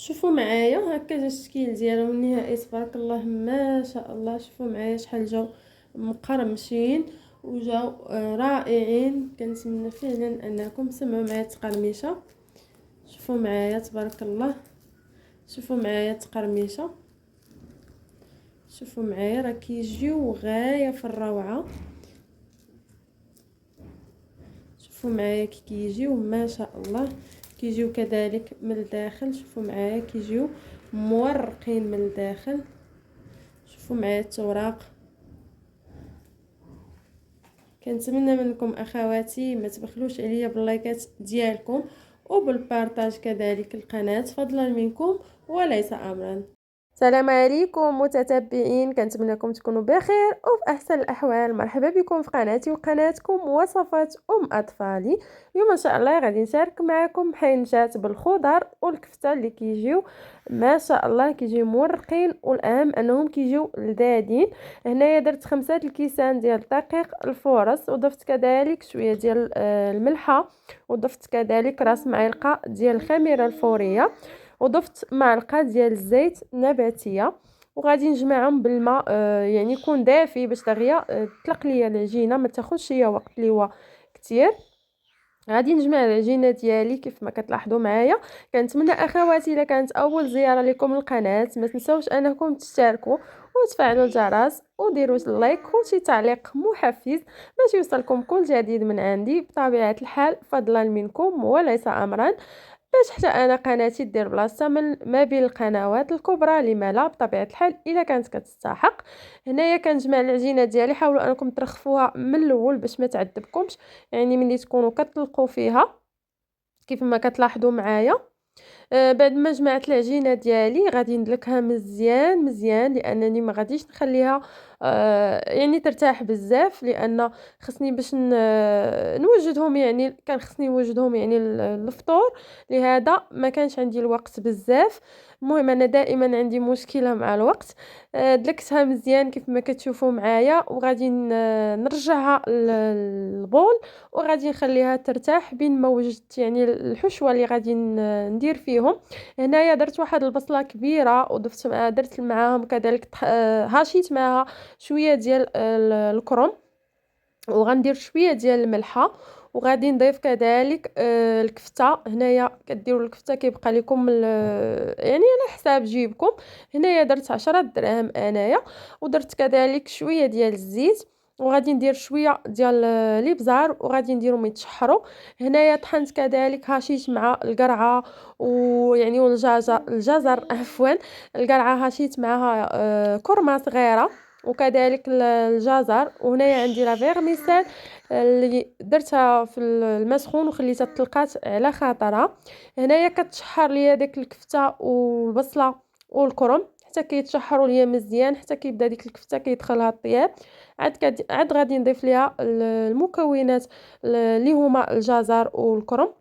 شوفوا معايا هكا جا التشكيل ديالهم النهائي، تبارك الله ما شاء الله. شوفوا معايا شحال جاو مقرمشين وجاو رائعين. كنتمنى فعلا انكم تسمعوا معايا التقرميشه. شوفوا معايا تبارك الله، شوفوا معايا التقرميشه، شوفوا معايا راه كيجيو غايه في الروعه. شوفوا معايا كي كيجيو ما شاء الله. كيجيو كذلك من الداخل، شوفوا معايا كيجيو مورقين من الداخل. شوفوا معايا التوراق. كنتمنى منكم اخواتي ما تبخلوش عليا باللايكات ديالكم وبالبارطاج كذلك القناه، فضلا منكم وليس امرا. السلام عليكم متتبعين، كنتمنىكم تكونوا بخير وفي احسن الاحوال. مرحبا بكم في قناتي وقناتكم وصفات اطفالي. اليوم ان شاء الله غادي نشارك معكم حنجات بالخضر والكفته اللي كيجيو ما شاء الله، كيجيو مورقين، والاهم انهم كيجيو لذاذين. هنايا درت 5 الكيسان ديال دقيق الفورص، وضفت كذلك شويه ديال الملحه، وضفت كذلك راس معلقه ديال الخميره الفوريه، وضفت معلقه ديال الزيت نباتيه، وغادي نجمعهم بالماء يعني يكون دافي باش دغيا تطلق ليا العجينه، ما تاخذش هي وقت اللي هو كثير. غادي نجمع العجينه ديالي كيف ما كتلاحظوا معايا. كنتمنى اخواتي الا كانت اول زياره لكم للقناه ما تنساوش انكم تشتركوا وتفعلوا الجرس وديروا لايك وشي تعليق محفز باش يوصلكم كل جديد من عندي، بطبيعه الحال فضلا منكم وليس امرا، باش حتى انا قناتي دير بلاصه من ما بين القنوات الكبرى. لما لا، بطبيعه الحال الا كانت كتستحق. هنايا كنجمع العجينه ديالي، حاولوا انكم ترخفوها من الاول باش ما تعذبكمش، يعني ملي تكونوا كتلقوا فيها كيف ما كتلاحظوا معايا. بعد ما جمعت العجينه ديالي غادي ندلكها مزيان مزيان، لانني ما غاديش نخليها يعني ترتاح بزاف، لان خصني باش نوجدهم، يعني كان خصني نوجدهم يعني الفطور، لهذا ما كانش عندي الوقت بزاف. المهم انا دائما عندي مشكله مع الوقت. دلكتها مزيان كيف ما كتشوفوا معايا، وغادي نرجعها للبول، وغادي نخليها ترتاح بين ما وجدت يعني الحشوه اللي غادي ندير فيهم. هنايا درت واحد البصله كبيره وضفت درت معاهم كذلك هاشيت معاها شويه ديال الكرنب، وغندير شويه ديال الملحه، وغادي نضيف كذلك الكفته. هنايا كديروا الكفته كيبقى لكم يعني على حساب جيبكم. هنايا درت 10 دراهم انايا، ودرت كذلك شويه ديال الزيت، وغادي ندير شويه ديال الابزار وغادي نديرهم يتشحروا. هنايا طحنت كذلك هاشيت مع القرعه ويعني الجزر عفوا، القرعه هاشيت معها كرمه صغيره وكذلك الجزر. وهنايا عندي لا فيرميسيل اللي درتها في الماء سخون وخليتها تلقات على خاطرها. هنايا كتشحر ليا داك الكفته والبصله والكرنب حتى كيتشحروا ليا مزيان، حتى كيبدا ديك الكفته كيدخلها الطياب. عاد غادي نضيف ليها المكونات اللي هما الجزر والكرنب.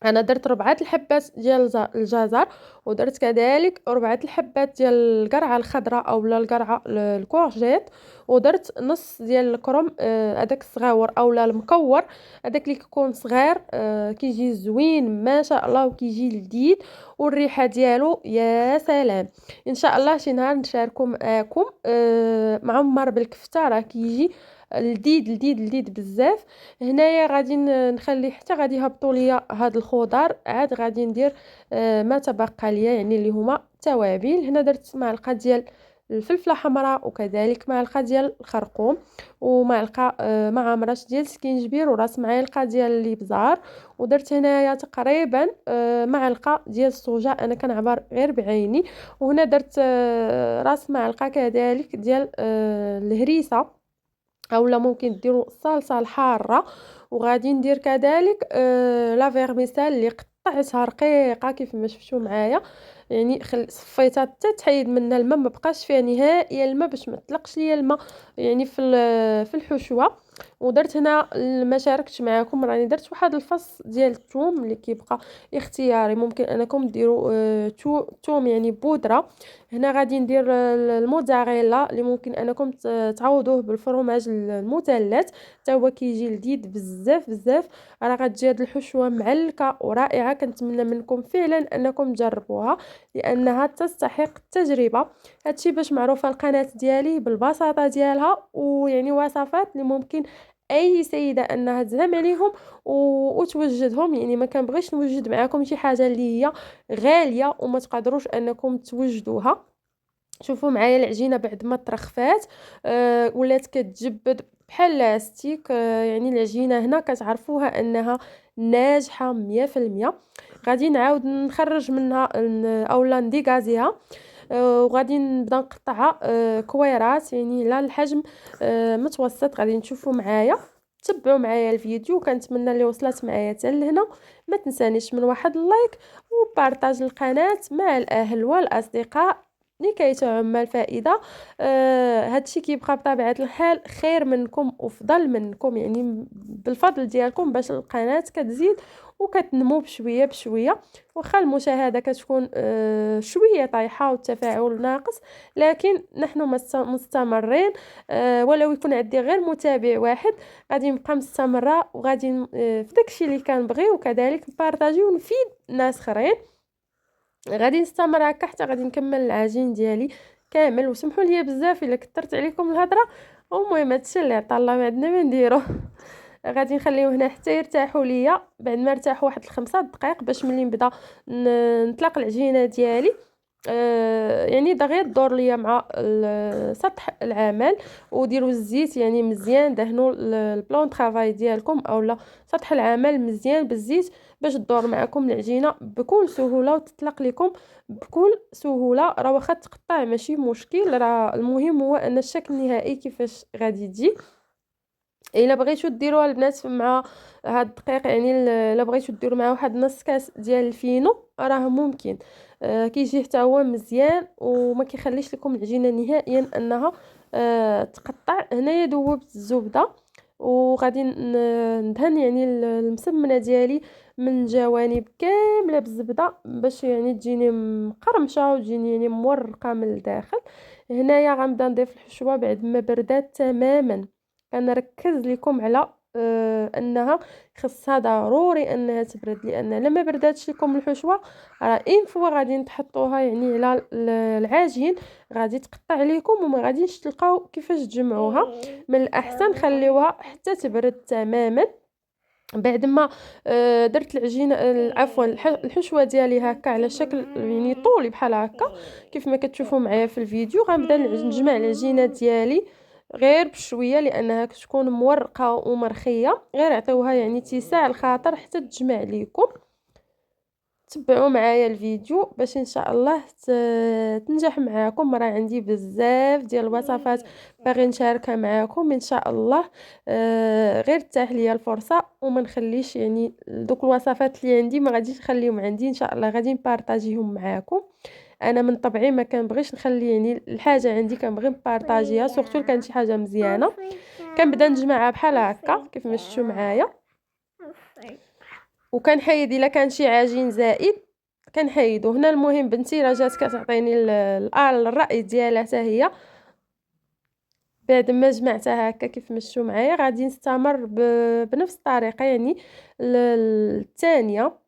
انا درت 4 الحبات ديال الجزر، ودرت كذلك 4 الحبات ديال القرعه الخضراء اولا القرعه الكورجيت، ودرت نص ديال الكرم هذاك الصغيور اولا المكور، هذاك اللي كيكون صغير كيجي زوين ما شاء الله وكيجي لذيذ، والريحه ديالو يا سلام. ان شاء الله شي نهار نشاركو معاكم معمر بالكفته، راه كيجي لذيذ لذيذ لذيذ بزاف. هنايا غادي نخلي حتى غادي يهبطوا ليا هاد الخضر، عاد غادي ندير ما تبقى ليا يعني اللي هما التوابل. هنا درت معلقه ديال الفلفله حمراء وكذلك معلقه ديال الخرقوم ومعلقه مع مرش ديال السكينجبير وراس معلقه ديال الابزار، ودرت هنايا تقريبا معلقه ديال الصوجه، انا كنعبر غير بعيني. وهنا درت راس معلقه كذلك ديال الهريسه اولا ممكن ديروا الصلصه الحاره. وغادي ندير كذلك لا فيرميسال اللي قطعتها رقيقه كيف ما شفتوا معايا، يعني صفيتها حتى تحيد منها الماء، ما بقاش فيها نهائيا الماء باش ما تطلقش ليا الماء يعني في الحشوه. ودرت هنا ما شاركتش معكم، راني درت واحد الفص ديال الثوم اللي كيبقى اختياري. ممكن انكم ديروا ثوم يعني بودره. هنا غادي ندير الموتزاريلا اللي ممكن انكم تعوضوه بالفرماج المثلث، حتى هو كيجي لذيذ بزاف بزاف. راه غتجي هاد الحشوه معلكه ورائعه، كنتمنى منكم فعلا انكم تجربوها لانها تستحق التجربه. هادشي باش معروفه القناه ديالي بالبساطه ديالها، ويعني وصفات اللي ممكن اي سيده انها تزعم عليهم وتوجدهم. يعني ما كنبغيش نوجد معاكم شي حاجه اللي هي غاليه وما تقدروش انكم توجدوها. شوفوا معايا العجينه بعد ما ترخفات ولات كتجبد بحال لاستيك. يعني العجينه هنا كتعرفوها انها ناجحه 100%. غادي نعاود نخرج منها اولا نديكازيها. وغادي نبدا نقطعها كويرات يعني على الحجم متوسط. غادي نشوفوا معايا، تبعوا معايا الفيديو. كنتمنى اللي وصلت معايا حتى لهنا ما تنسانيش من واحد اللايك وبارطاج القناه مع الاهل والاصدقاء لكي تعم الفائده. هادشي كيبقى بطبيعه الحال خير منكم وفضل منكم، يعني بالفضل ديالكم باش القناه كتزيد وكتنمو بشويه بشويه. واخا المشاهده كتكون شويه طايحه والتفاعل ناقص، لكن نحن مستمرين. ولو يكون عندي غير متابع واحد غادي نبقى مستمره، وغادي في داكشي اللي كنبغي وكذلك نبارطاجي ونفيد ناس اخرين. غادي نستمر هكا حتى غادي نكمل العجين ديالي كامل. وسمحوا لي بزاف الا كثرت عليكم الهضره. المهم هادشي اللي عطا الله ما عندنا ما نديرو. غادي نخليو هنا حتى يرتاحوا ليا. بعد ما ارتاحوا واحد 5 دقائق باش ملي نبدا نطلق العجينه ديالي يعني دغيا الدور ليا مع سطح العمل وديروا الزيت يعني مزيان. دهنوا البلون طرافاي ديالكم اولا سطح العمل مزيان بالزيت باش تدور معكم العجينه بكل سهوله وتطلق لكم بكل سهوله. راه واخا تقطع ماشي مشكل، راه المهم هو ان الشكل النهائي كيفاش غادي تجي. الا بغيتو ديروها البنات مع هاد الدقيق يعني الا بغيتو ديروا مع واحد نص كاس ديال الفينو راه ممكن. كيجي حتى هو مزيان وما كيخليش لكم العجينه نهائيا انها تقطع. هنايا دوبت الزبده وغادي ندهن يعني المسمنه ديالي من الجوانب كامله بالزبده باش يعني تجيني مقرمشه وتجيني يعني مورقه من الداخل. هنايا غنبدا نضيف الحشوه بعد ما بردات تماما. كنركز لكم على انها خصها ضروري انها تبرد، لان لما برداتش لكم الحشوه راه ان فوا غادي تحطوها يعني على العجين غادي تقطع عليكم وما غاديش تلقاو كيفاش تجمعوها. من الاحسن خليوها حتى تبرد تماما. بعد ما درت العجينه عفوا الحشوه ديالي هكا على شكل يعني طولي بحال هكا كيف ما كتشوفوا معايا في الفيديو، غنبدا نجمع العجينه ديالي غير بشويه لانها كتكون مورقه ومرخيه. غير عطيوها يعني اتساع الخاطر حتى تجمع ليكم. تبعوا معايا الفيديو باش ان شاء الله تنجح معاكم. راه عندي بزاف ديال الوصفات باغي نشاركها معاكم ان شاء الله. غير تاح ليا الفرصه وما نخليش يعني دوك الوصفات اللي عندي ما غاديش نخليهم عندي ان شاء الله، غادي نبارطاجيهم معاكم. انا من طبعي ما كنبغيش نخلي يعني الحاجه عندي، كنبغي نبارطاجيها سورتو كانت شي حاجه مزيانه. كنبدا نجمعها بحال هكا كيف ما شفتوا معايا، وكنحيد الا كان شي عجين زائد كنحيدو. هنا المهم بنتي راه جات كتعطيني الراي ديالها حتى هي. بعد ما جمعتها هكا كيف ما شفتوا معايا غادي نستمر بنفس الطريقه يعني الثانيه.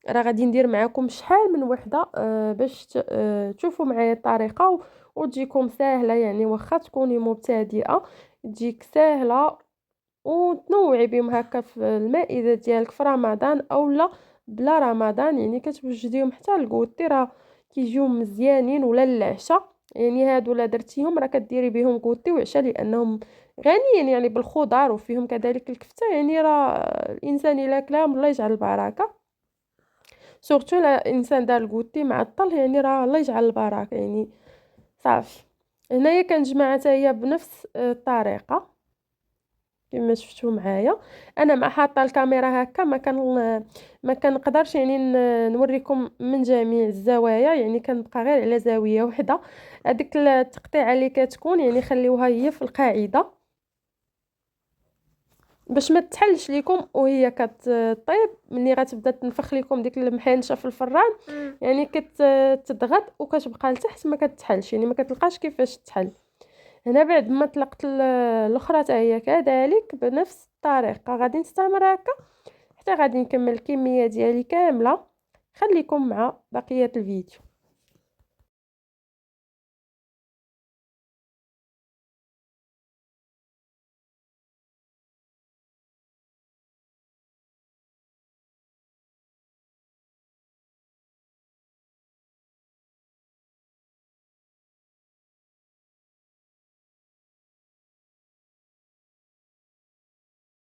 راه غادي ندير معكم شحال من وحده باش تشوفوا معايا الطريقه وتجيكم ساهله. يعني واخا تكوني مبتدئه تجيك ساهله وتنوعي بهم هكا في المائده ديالك في رمضان اولا بلا رمضان. يعني كتوجديهم حتى الكوتي راه كيجيو مزيانين، ولا العشاء يعني هادو لا درتيهم راه كديري بهم كوتي وعشاء لانهم غنيين يعني بالخضر وفيهم كذلك الكفته. يعني راه الانسان الا كلاهم الله يجعل البركه. سورتو لا الانسان دار الكوتي معطل يعني راه الله يجعل البركه يعني صافي. هنايا كنجمع حتى هي بنفس الطريقه كما شفتوا معايا. انا ما حاطه الكاميرا هكا ما كنقدرش يعني نوريكم من جميع الزوايا، يعني كنبقى غير على زاويه واحده. هذيك التقطيعه اللي كتكون يعني خليوها هي في القاعده. باش ما تحلش ليكم وهي كطيب. ملي غتبدا تنفخ ليكم ديك المحينشه في الفران يعني كتضغط وكتبقى لتحت ما كتحلش، يعني ما كتلقاش كيفاش تحل. هنا بعد ما طلقت الاخرى حتى هي كذلك بنفس الطريقه غادي نستمر هكا حتى غادي نكمل الكميه ديالي كامله. خليكم مع بقيه الفيديو.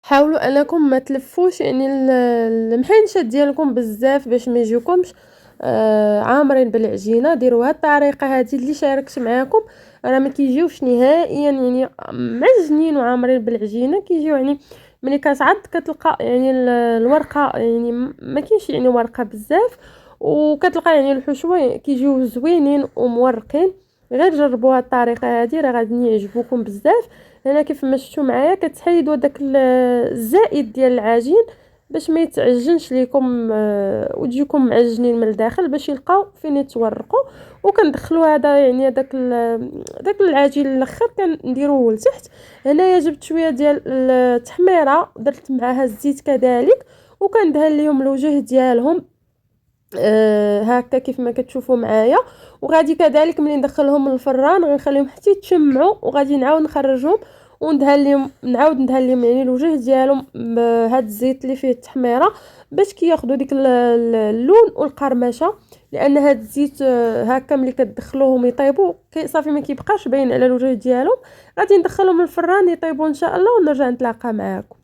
حاولوا انكم ما تلفوش يعني المحينشات ديالكم بزاف باش ما يجيوكمش عامرين بالعجينه. ديروا هاد الطريقه هذه اللي شاركت معاكم راه ما كيجيوش نهائيا يعني معجنين وعامرين بالعجينه، كيجيو يعني ملي كتعض كتلقى يعني الورقه يعني ما كاينش يعني ورقه بزاف، وكتلقى يعني الحشوه كيجيو زوينين ومورقين. غير جربوا هاد الطريقه هذه راه غادي يعجبوكم بزاف. هنا كيف ما شفتوا معايا كتحيدوا داك الزائد ديال العجين باش ما يتعجنش ليكم وتجيكم معجنين من الداخل باش يلقاو فين يتورقوا. وكندخلوا هذا يعني داك العجين الاخر كنديروه لتحت. هنايا جبت شويه ديال التحميره درت معاها الزيت كذلك وكندهن ليهم الوجه ديالهم هكا كيف ما كتشوفوا معايا. وغادي كذلك ملي ندخلهم للفران غنخليهم حتى يتشمعوا وغادي نعاود نخرجهم وندهن لهم نعاود ندهن لهم يعني الوجه ديالهم بهذا الزيت اللي فيه التحميره باش كياخذوا ديك اللون والقرمشه. لان هذا الزيت هكا ملي كتدخلوهم يطيبوا صافي ما كيبقاش باين على الوجه ديالهم. غادي ندخلهم للفران يطيبوا ان شاء الله ونرجع نتلاقى معكم.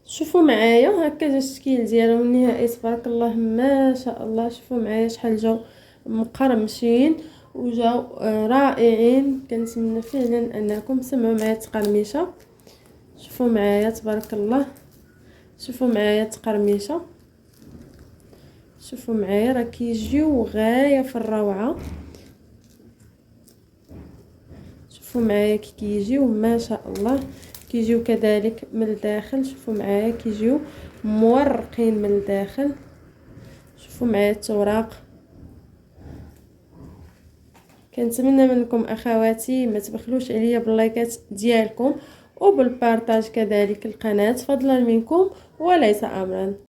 شوفوا معايا هكا جا الشكل ديالهم النهائي تبارك الله ما شاء الله. شوفوا معايا شحال جاو مقرمشين وجاو رائعين. كنتمنى فعلا انكم سمعوا معايا التقرميشه. شوفوا معايا تبارك الله، شوفوا معايا التقرميشه، شوفوا معايا راه كيجيو غايه في الروعه. شوفوا معايا كي كيجيو ما شاء الله. كيجيو كذلك من الداخل، شوفوا معايا كيجيو مورقين من الداخل. شوفوا معايا التوراق. كنتمنى منكم اخواتي ما تبخلوش عليا باللايكات ديالكم وبالبارطاج كذلك القناه فضلا منكم وليس امرا.